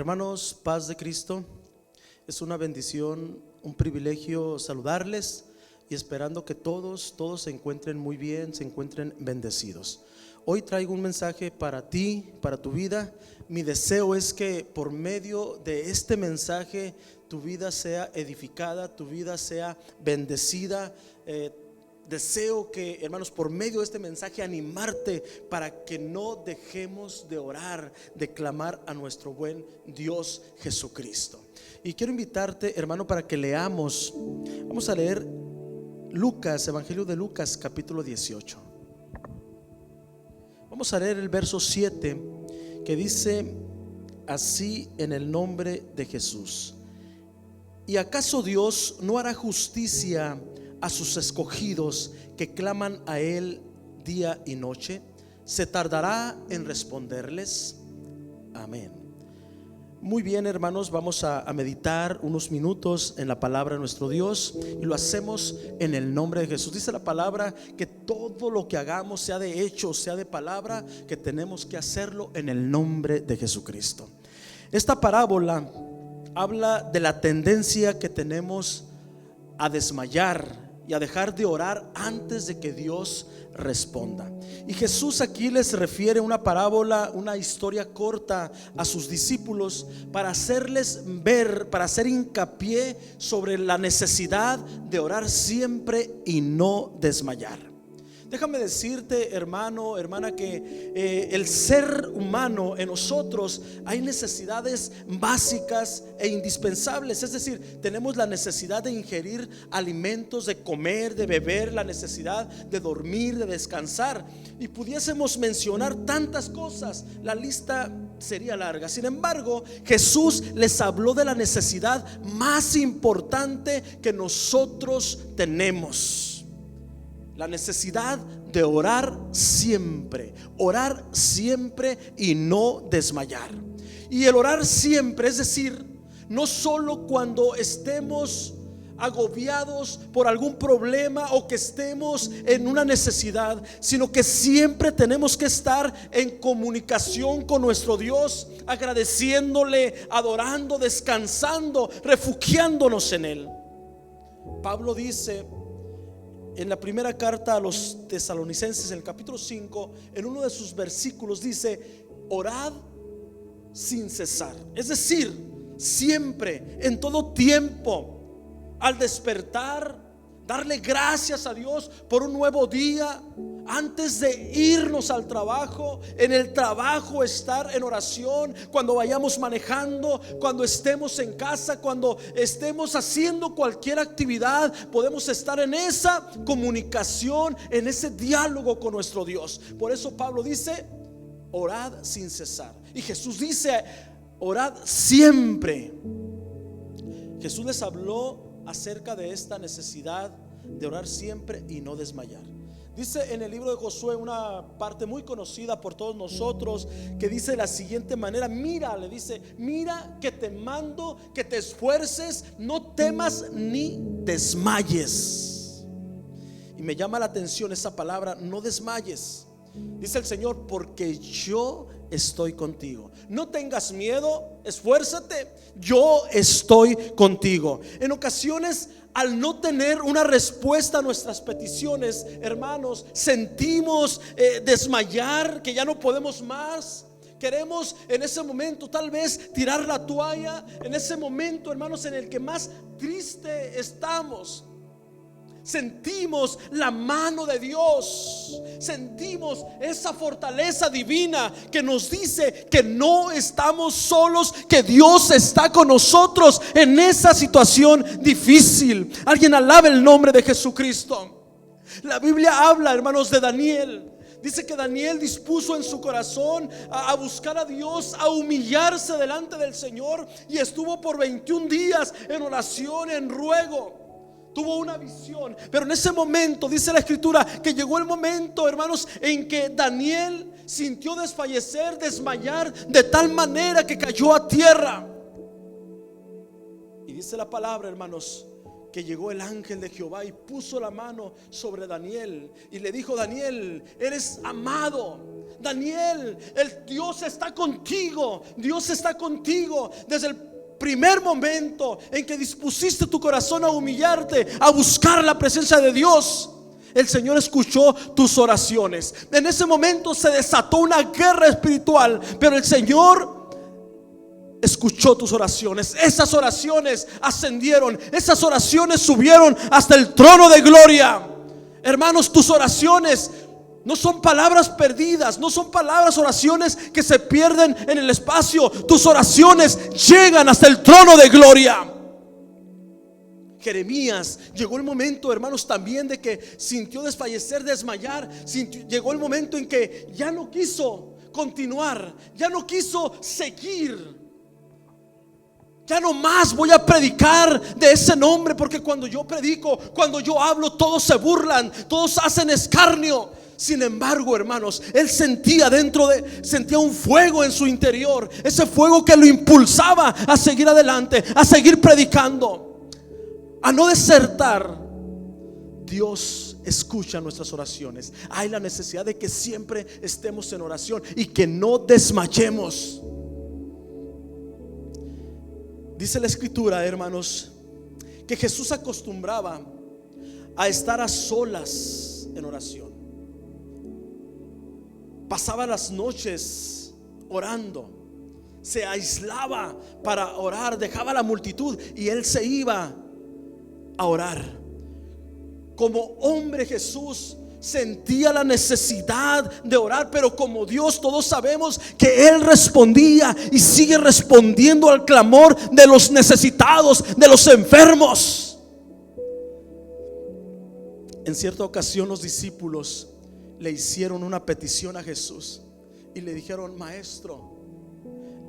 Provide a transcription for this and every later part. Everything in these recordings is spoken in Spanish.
Hermanos, paz de Cristo. Es una bendición, un privilegio saludarles y esperando que todos se encuentren muy bien, se encuentren bendecidos. Hoy traigo un mensaje para ti, para tu vida. Mi deseo es que por medio de este mensaje tu vida sea edificada, tu vida sea bendecida. Deseo que, hermanos, por medio de este mensaje animarte para que no dejemos de orar, de clamar a nuestro buen Dios Jesucristo. Y quiero invitarte, hermano, para que leamos. Vamos a leer Lucas, Evangelio de Lucas, capítulo 18. Vamos a leer el verso 7, que dice así: en el nombre de Jesús. ¿Y acaso Dios no hará justicia a sus escogidos que claman a Él día y noche? ¿Se tardará en responderles? Amén. Muy bien, hermanos, vamos a meditar unos minutos en la palabra de nuestro Dios, y lo hacemos en el nombre de Jesús. Dice la palabra que todo lo que hagamos, sea de hecho, sea de palabra, que tenemos que hacerlo en el nombre de Jesucristo. Esta parábola habla de la tendencia que tenemos a desmayar y a dejar de orar antes de que Dios responda. Y Jesús aquí les refiere una parábola, una historia corta a sus discípulos para hacerles ver, para hacer hincapié sobre la necesidad de orar siempre y no desmayar. Déjame decirte, hermano, hermana, que el ser humano, en nosotros hay necesidades básicas e indispensables. Es decir, tenemos la necesidad de ingerir alimentos, de comer, de beber, la necesidad de dormir, de descansar. Y pudiésemos mencionar tantas cosas, la lista sería larga. Sin embargo, Jesús les habló de la necesidad más importante que nosotros tenemos: la necesidad de orar siempre y no desmayar. Y el orar siempre, es decir, no solo cuando estemos agobiados por algún problema o que estemos en una necesidad, sino que siempre tenemos que estar en comunicación con nuestro Dios, agradeciéndole, adorando, descansando, refugiándonos en Él. Pablo dice en la primera carta a los tesalonicenses, en el capítulo 5, en uno de sus versículos dice: orad sin cesar. Es decir, siempre, en todo tiempo, al despertar, darle gracias a Dios por un nuevo día. Antes de irnos al trabajo, en el trabajo estar en oración, cuando vayamos manejando, cuando estemos en casa, cuando estemos haciendo cualquier actividad, podemos estar en esa comunicación, en ese diálogo con nuestro Dios. Por eso Pablo dice: orad sin cesar. Y Jesús dice: orad siempre. Jesús les habló acerca de esta necesidad de orar siempre y no desmayar. Dice en el libro de Josué una parte muy conocida por todos nosotros, que dice de la siguiente manera: mira, le dice, mira que te mando que te esfuerces, no temas ni desmayes. Y me llama la atención esa palabra, no desmayes. Dice el Señor: porque yo estoy contigo. No tengas miedo, esfuérzate, yo estoy contigo. En ocasiones, al no tener una respuesta a nuestras peticiones, hermanos, sentimos desmayar, que ya no podemos más. Queremos en ese momento tal vez tirar la toalla. En ese momento, hermanos, en el que más triste estamos, sentimos la mano de Dios, sentimos esa fortaleza divina que nos dice que no estamos solos, que Dios está con nosotros en esa situación difícil. Alguien alabe el nombre de Jesucristo. La Biblia habla, hermanos, de Daniel. Dice que Daniel dispuso en su corazón a buscar a Dios, a humillarse delante del Señor, y estuvo por 21 días en oración, en ruego. Tuvo una visión, pero en ese momento dice la escritura que llegó el momento, hermanos, en que Daniel sintió desfallecer, desmayar, de tal manera que cayó a tierra. Y dice la palabra, hermanos, que llegó el ángel de Jehová y puso la mano sobre Daniel y le dijo: Daniel, eres amado. Daniel, el Dios está contigo. Dios está contigo desde el primer momento en que dispusiste tu corazón a humillarte, a buscar la presencia de Dios. El Señor escuchó tus oraciones. En ese momento se desató una guerra espiritual, pero el Señor escuchó tus oraciones. Esas oraciones ascendieron, esas oraciones subieron hasta el trono de gloria. Hermanos, tus oraciones no son palabras perdidas, no son palabras, oraciones que se pierden en el espacio. Tus oraciones llegan hasta el trono de gloria. Jeremías, llegó el momento, hermanos, también de que sintió desfallecer, desmayar. Llegó el momento en que ya no quiso continuar, ya no quiso seguir. Ya no más voy a predicar de ese nombre, porque cuando yo predico, cuando yo hablo, todos se burlan, todos hacen escarnio. Sin embargo, hermanos, él sentía sentía un fuego en su interior, ese fuego que lo impulsaba a seguir adelante, a seguir predicando, a no desertar. Dios escucha nuestras oraciones. Hay la necesidad de que siempre estemos en oración y que no desmayemos. Dice la escritura, hermanos, que Jesús acostumbraba a estar a solas en oración. Pasaba las noches orando, se aislaba para orar, dejaba la multitud y él se iba a orar. Como hombre, Jesús sentía la necesidad de orar, pero como Dios todos sabemos que Él respondía y sigue respondiendo al clamor de los necesitados, de los enfermos. En cierta ocasión los discípulos le hicieron una petición a Jesús y le dijeron: Maestro,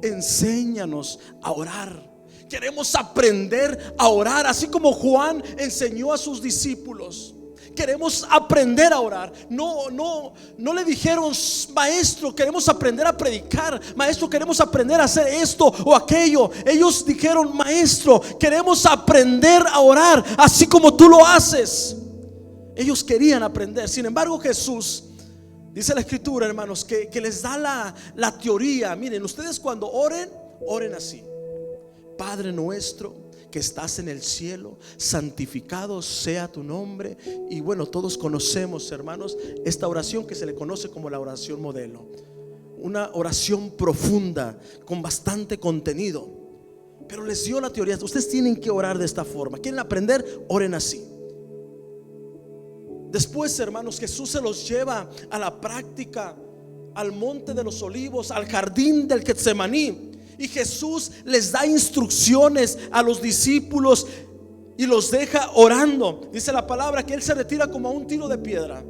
enséñanos a orar. Queremos aprender a orar, así como Juan enseñó a sus discípulos. Queremos aprender a orar. No le dijeron: Maestro, queremos aprender a predicar. Maestro, queremos aprender a hacer esto o aquello. Ellos dijeron: Maestro, queremos aprender a orar así como tú lo haces. Ellos querían aprender. Sin embargo, Jesús, dice la escritura, hermanos, que les da la teoría. Miren, ustedes cuando oren, oren así: Padre nuestro que estás en el cielo, santificado sea tu nombre. Y bueno, todos conocemos, hermanos, esta oración que se le conoce como la oración modelo. Una oración profunda con bastante contenido, pero les dio la teoría: ustedes tienen que orar de esta forma. ¿Quieren aprender? Oren así. Después, hermanos, Jesús se los lleva a la práctica, al monte de los olivos, al jardín del Getsemaní. Y Jesús les da instrucciones a los discípulos y los deja orando. Dice la palabra que Él se retira como a un tiro de piedra,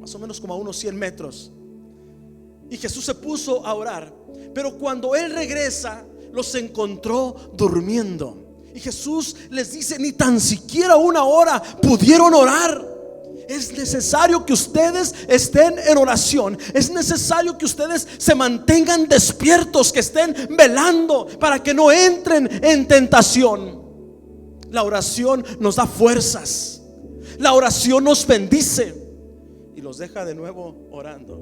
más o menos como a unos 100 metros. Y Jesús se puso a orar. Pero cuando Él regresa, los encontró durmiendo. Y Jesús les dice: ni tan siquiera una hora pudieron orar. Es necesario que ustedes estén en oración. Es necesario que ustedes se mantengan despiertos, que estén velando para que no entren en tentación. La oración nos da fuerzas. La oración nos bendice y los deja de nuevo orando.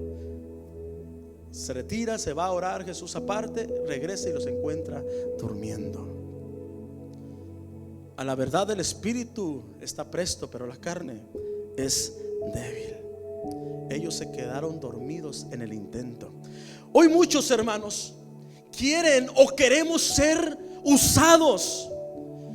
Se retira, se va a orar Jesús aparte, regresa y los encuentra durmiendo. A la verdad, el espíritu está presto, pero la carne es débil. Ellos se quedaron dormidos en el intento. Hoy muchos hermanos quieren o queremos ser usados.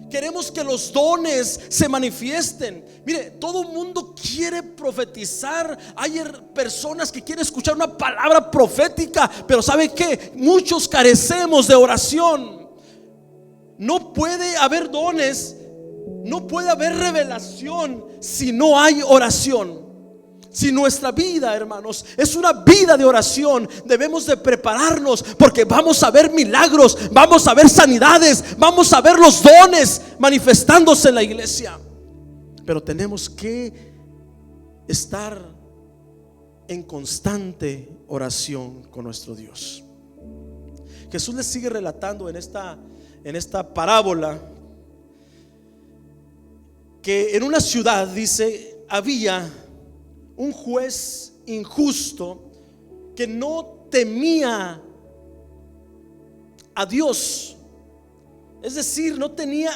Queremos que los dones se manifiesten. Mire, todo el mundo quiere profetizar. Hay personas que quieren escuchar una palabra profética, pero ¿sabe qué? Muchos carecemos de oración. No puede haber dones, no puede haber revelación si no hay oración. Si nuestra vida, hermanos, es una vida de oración, debemos de prepararnos, porque vamos a ver milagros, vamos a ver sanidades, vamos a ver los dones manifestándose en la iglesia. Pero tenemos que estar en constante oración con nuestro Dios. Jesús les sigue relatando en esta parábola. que en una ciudad, dice, había un juez injusto que no temía a Dios, es decir, no tenía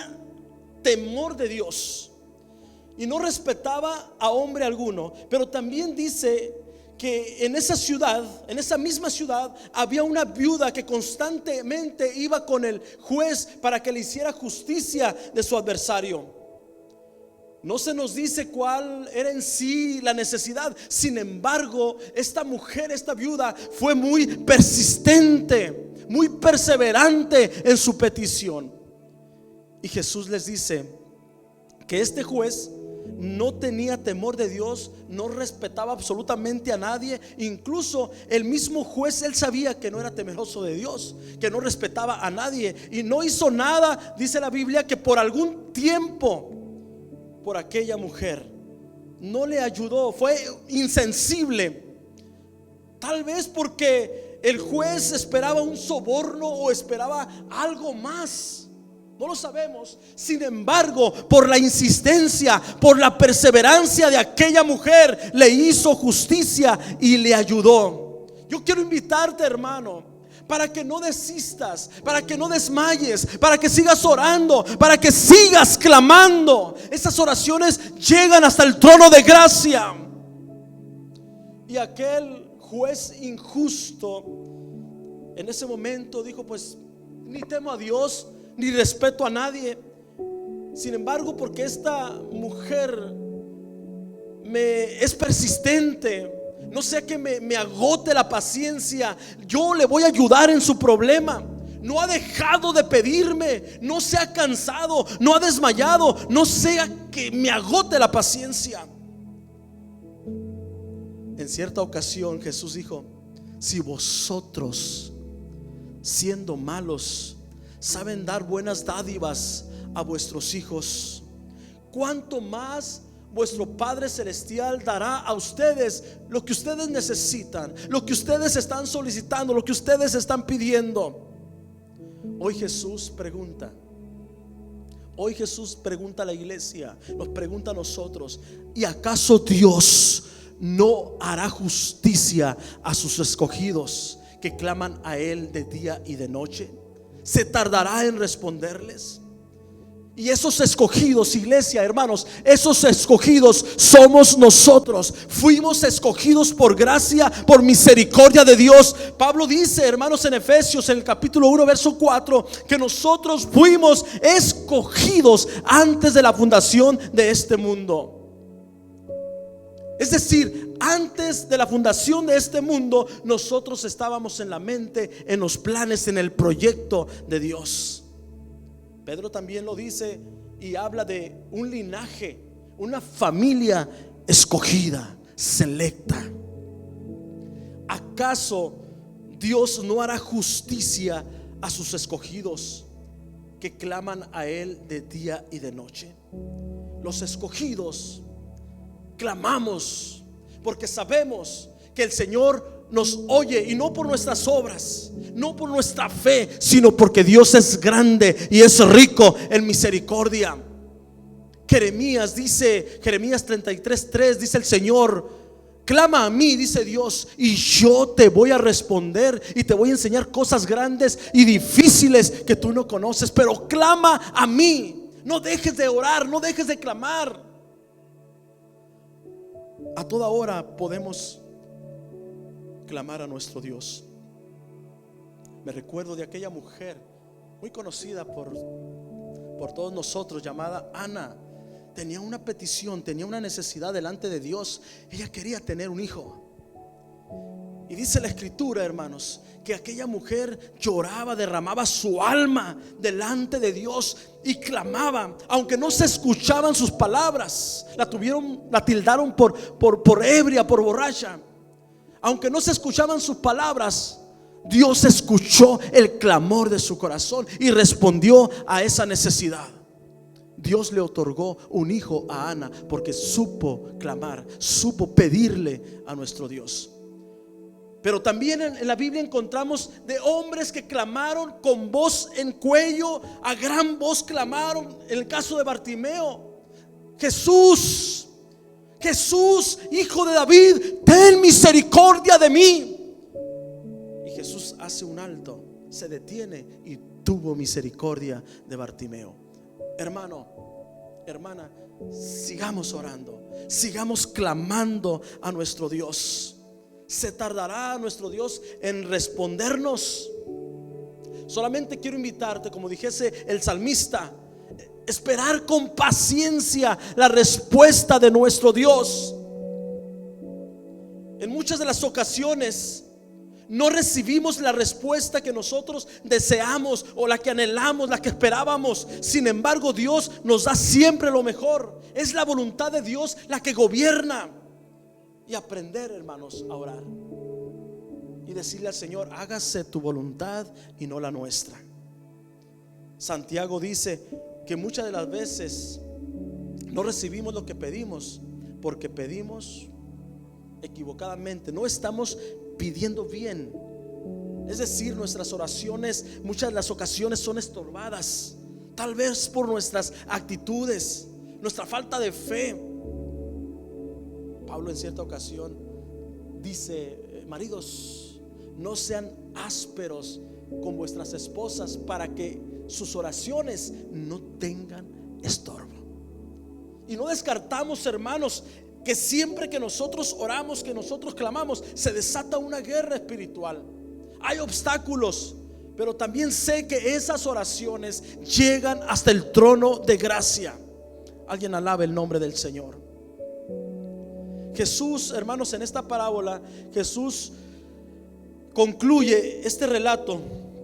temor de Dios y no respetaba a hombre alguno. Pero también dice que en esa ciudad, en esa misma ciudad, había una viuda que constantemente iba con el juez para que le hiciera justicia de su adversario. No se nos dice cuál era en sí la necesidad. Sin embargo, esta mujer, esta viuda, fue muy persistente, muy perseverante en su petición. Y Jesús les dice que este juez no tenía temor de Dios, no respetaba absolutamente a nadie. Incluso el mismo juez, él sabía que no era temeroso de Dios, que no respetaba a nadie, y no hizo nada, dice la Biblia, que por algún tiempo por aquella mujer. No le ayudó, fue insensible. Tal vez porque el juez esperaba un soborno o esperaba algo más, no lo sabemos. Sin embargo, por la insistencia, por la perseverancia de aquella mujer, le hizo justicia y le ayudó. Yo quiero invitarte, hermano, para que no desistas, para que no desmayes, para que sigas orando, para que sigas clamando. Esas oraciones llegan hasta el trono de gracia. Y aquel juez injusto en ese momento dijo: pues ni temo a Dios, ni respeto a nadie. Sin embargo, porque esta mujer es persistente, no sea que me agote la paciencia, yo le voy a ayudar en su problema. No ha dejado de pedirme, no se ha cansado, no ha desmayado, no sea que me agote la paciencia. En cierta ocasión Jesús dijo: si vosotros, siendo malos, saben dar buenas dádivas a vuestros hijos, ¿cuánto más vuestro Padre Celestial dará a ustedes lo que ustedes necesitan, lo que ustedes están solicitando, lo que ustedes están pidiendo? Hoy Jesús pregunta a la iglesia, nos pregunta a nosotros: ¿y acaso Dios no hará justicia a sus escogidos que claman a Él de día y de noche? ¿Se tardará en responderles? Y esos escogidos, iglesia, hermanos, esos escogidos somos nosotros. Fuimos escogidos por gracia, por misericordia de Dios. Pablo dice, hermanos, en Efesios, en el capítulo 1, verso 4, que nosotros fuimos escogidos antes de la fundación de este mundo. Es decir, antes de la fundación de este mundo, nosotros estábamos en la mente, en los planes, en el proyecto de Dios. Pedro también lo dice y habla de un linaje, una familia escogida, selecta. ¿Acaso Dios no hará justicia a sus escogidos que claman a Él de día y de noche? Los escogidos clamamos porque sabemos que el Señor nos oye, y no por nuestras obras, no por nuestra fe, sino porque Dios es grande y es rico en misericordia. Jeremías dice, Jeremías 33:3, dice el Señor: clama a mí, dice Dios, y yo te voy a responder y te voy a enseñar cosas grandes y difíciles que tú no conoces. Pero clama a mí, no dejes de orar, no dejes de clamar. A toda hora podemos clamar a nuestro Dios. Me recuerdo de aquella mujer muy conocida por todos nosotros, llamada Ana. Tenía una petición, tenía una necesidad delante de Dios. Ella quería tener un hijo. Y dice la escritura, hermanos, que aquella mujer lloraba, derramaba su alma delante de Dios y clamaba, aunque no se escuchaban sus palabras. La tildaron por ebria, por borracha. Aunque no se escuchaban sus palabras, Dios escuchó el clamor de su corazón y respondió a esa necesidad. Dios le otorgó un hijo a Ana porque supo clamar, supo pedirle a nuestro Dios. Pero también en la Biblia encontramos de hombres que clamaron con voz en cuello, a gran voz clamaron. En el caso de Bartimeo, Jesús, Jesús, hijo de David, ten misericordia de mí. Y Jesús hace un alto, se detiene y tuvo misericordia de Bartimeo. Hermano, hermana, sigamos orando, sigamos clamando a nuestro Dios. ¿Se tardará nuestro Dios en respondernos? Solamente quiero invitarte, como dijese el salmista, esperar con paciencia la respuesta de nuestro Dios. En muchas de las ocasiones no recibimos la respuesta que nosotros deseamos o la que anhelamos, la que esperábamos. Sin embargo, Dios nos da siempre lo mejor. Es la voluntad de Dios la que gobierna. Y aprender, hermanos, a orar y decirle al Señor: hágase tu voluntad y no la nuestra. Santiago dice que muchas de las veces no recibimos lo que pedimos porque pedimos equivocadamente. No estamos pidiendo bien. Es decir, nuestras oraciones muchas de las ocasiones son estorbadas, tal vez por nuestras actitudes, nuestra falta de fe. Pablo en cierta ocasión dice: maridos, no sean ásperos con vuestras esposas para que sus oraciones no tengan estorbo. Y no descartamos, hermanos, que siempre que nosotros oramos, que nosotros clamamos, se desata una guerra espiritual. Hay obstáculos, pero también sé que esas oraciones llegan hasta el trono de gracia. Alguien alabe el nombre del Señor. Jesús, hermanos, en esta parábola, Jesús concluye este relato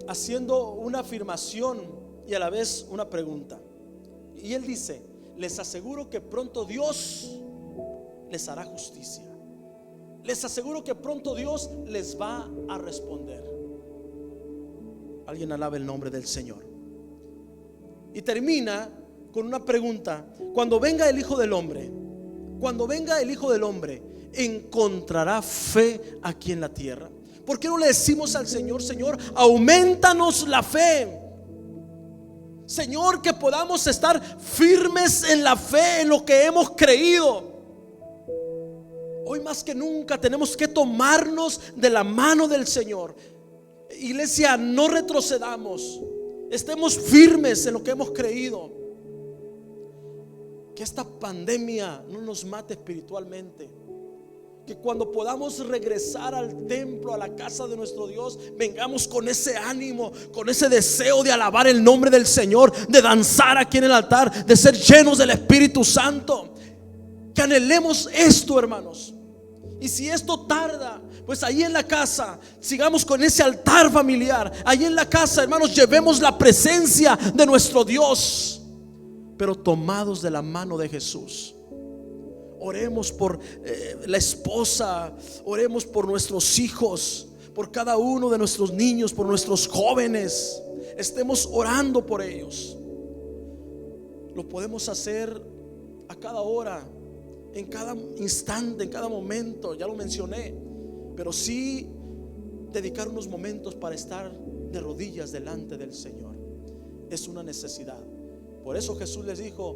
haciendo una afirmación y a la vez una pregunta. Y él dice: les aseguro que pronto Dios les hará justicia. Les aseguro que pronto Dios les va a responder. Alguien alabe el nombre del Señor. Y termina con una pregunta: cuando venga el Hijo del Hombre, cuando venga el Hijo del Hombre, ¿encontrará fe aquí en la tierra? ¿Por qué no le decimos al Señor: Señor, aumentanos la fe? Señor, que podamos estar firmes en la fe, en lo que hemos creído. Hoy más que nunca tenemos que tomarnos de la mano del Señor. Iglesia, no retrocedamos, estemos firmes en lo que hemos creído. Que esta pandemia no nos mate espiritualmente. Que cuando podamos regresar al templo, a la casa de nuestro Dios, vengamos con ese ánimo, con ese deseo de alabar el nombre del Señor, de danzar aquí en el altar, de ser llenos del Espíritu Santo. Que anhelemos esto, hermanos. Y si esto tarda, pues ahí en la casa sigamos con ese altar familiar. Ahí en la casa, hermanos, llevemos la presencia de nuestro Dios, pero tomados de la mano de Jesús. Oremos por la esposa, oremos por nuestros hijos, por cada uno de nuestros niños, por nuestros jóvenes. Estemos orando por ellos. Lo podemos hacer a cada hora, en cada instante, en cada momento. Ya lo mencioné, pero sí dedicar unos momentos para estar de rodillas delante del Señor. Es una necesidad. Por eso Jesús les dijo: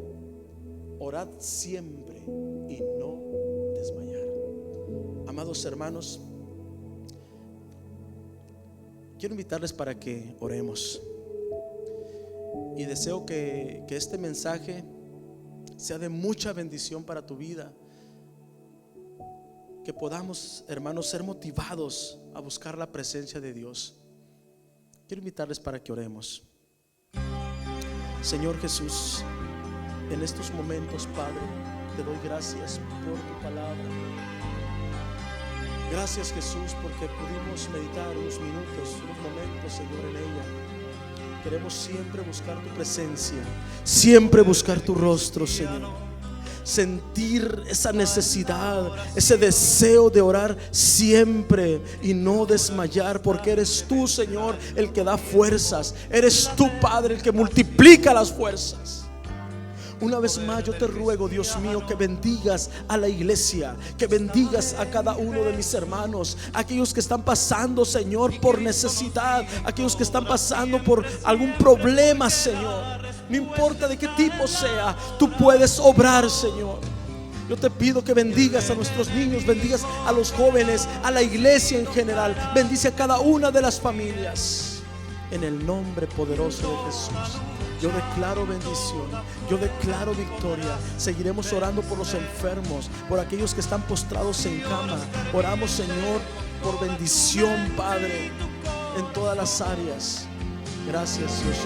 orad siempre y no desmayar. Amados hermanos, quiero invitarles para que oremos. Y deseo que este mensaje sea de mucha bendición para tu vida. Que podamos, hermanos, ser motivados a buscar la presencia de Dios. Quiero invitarles para que oremos. Señor Jesús, en estos momentos, Padre, te doy gracias por tu palabra. Gracias, Jesús, porque pudimos meditar unos minutos, unos momentos, Señor, en ella. Queremos siempre buscar tu presencia, siempre buscar tu rostro, Señor. Sentir esa necesidad, ese deseo de orar siempre y no desmayar, porque eres tú, Señor, el que da fuerzas. Eres tú, Padre, el que multiplica las fuerzas. Una vez más yo te ruego, Dios mío, que bendigas a la iglesia, que bendigas a cada uno de mis hermanos, aquellos que están pasando, Señor, por necesidad, aquellos que están pasando por algún problema, Señor. no importa de qué tipo sea, tú puedes obrar, Señor. Yo te pido que bendigas a nuestros niños, bendigas a los jóvenes, a la iglesia en general, bendice a cada una de las familias. En el nombre poderoso de Jesús, yo declaro bendición, yo declaro victoria. Seguiremos orando por los enfermos, por aquellos que están postrados en cama. Oramos, Señor, por bendición, Padre, en todas las áreas. Gracias, Dios.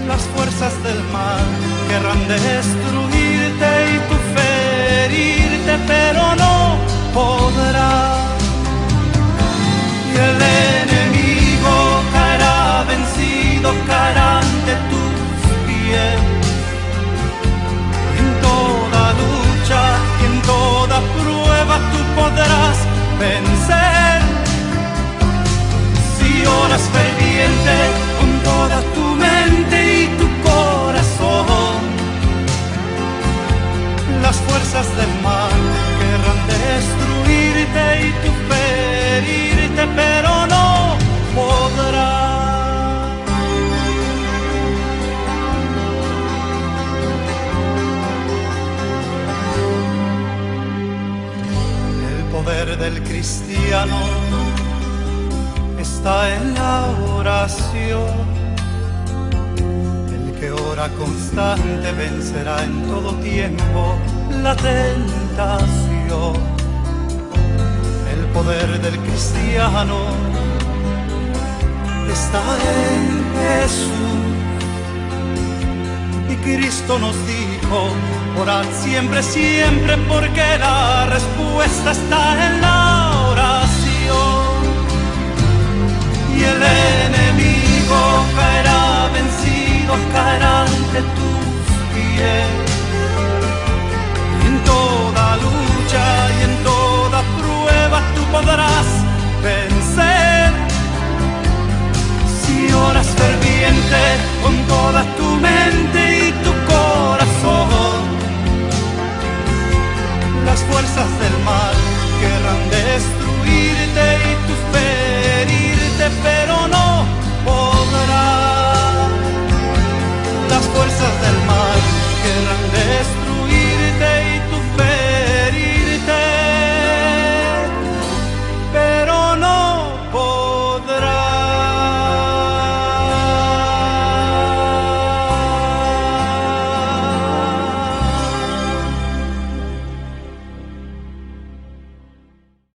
Las fuerzas del mal querrán destruirte y tú ferirte, pero no podrá. Y el enemigo caerá vencido, caerá ante tus pies. En toda lucha y en toda prueba tú podrás vencer. Si oras ferviente con toda tu mente y tu corazón, las fuerzas del mal querrán destruirte y tú ferirte, pero no podrás. El poder del cristiano está en la oración. El que ora constante vencerá en todo tiempo la tentación. El poder del cristiano está en Jesús. Y Cristo nos dijo: orad siempre, siempre, porque la respuesta está en la oración. Y el enemigo caerá vencido, caerá ante tus pies. Y en toda lucha y en toda prueba tú podrás vencer. Si oras ferviente con toda tu mente y tu corazón, las fuerzas del mal querrán destruirte y tú ferirte, pero no